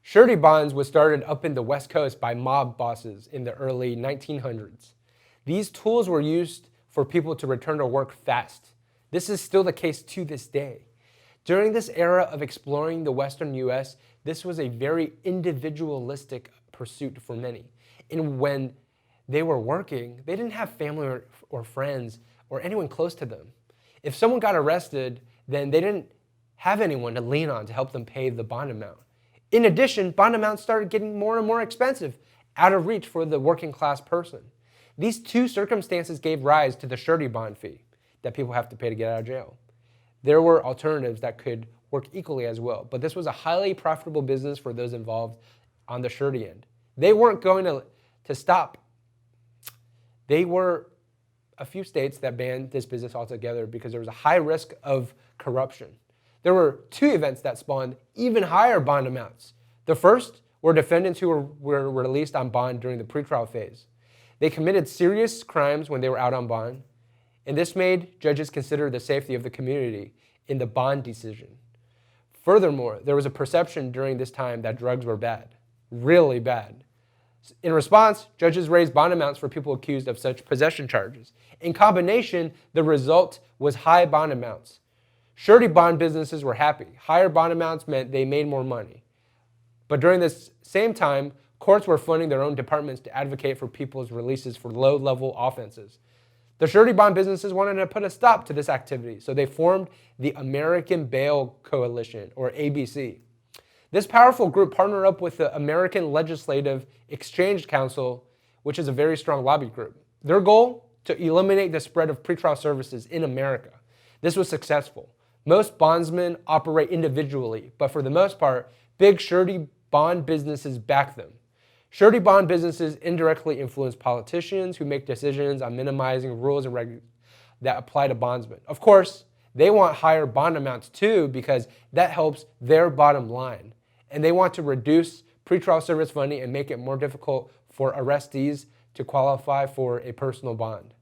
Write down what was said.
Surety bonds was started up in the West Coast by mob bosses in the early 1900s. These tools were used for people to return to work fast. This is still the case to this day. During this era of exploring the Western US, this was a very individualistic pursuit for many. And when they were working, they didn't have family or friends or anyone close to them. If someone got arrested, then they didn't have anyone to lean on to help them pay the bond amount. In addition, bond amounts started getting more and more expensive, out of reach for the working class person. These two circumstances gave rise to the surety bond fee that people have to pay to get out of jail. There were alternatives that could work equally as well, but this was a highly profitable business for those involved on the surety end. They weren't going to stop. They were a few states that banned this business altogether because there was a high risk of corruption. There were two events that spawned even higher bond amounts. The first were defendants who were released on bond during the pretrial phase. They committed serious crimes when they were out on bond, and this made judges consider the safety of the community in the bond decision. Furthermore, there was a perception during this time that drugs were bad, really bad. In response, judges raised bond amounts for people accused of such possession charges. In combination, the result was high bond amounts. Surety bond businesses were happy. Higher bond amounts meant they made more money. But during this same time, courts were funding their own departments to advocate for people's releases for low-level offenses. The surety bond businesses wanted to put a stop to this activity, so they formed the American Bail Coalition, or ABC. This powerful group partnered up with the American Legislative Exchange Council, which is a very strong lobby group. Their goal? To eliminate the spread of pretrial services in America. This was successful. Most bondsmen operate individually, but for the most part, big surety bond businesses back them. Surety bond businesses indirectly influence politicians who make decisions on minimizing rules and regulations that apply to bondsmen. Of course, they want higher bond amounts too because that helps their bottom line. And they want to reduce pretrial service funding and make it more difficult for arrestees to qualify for a personal bond.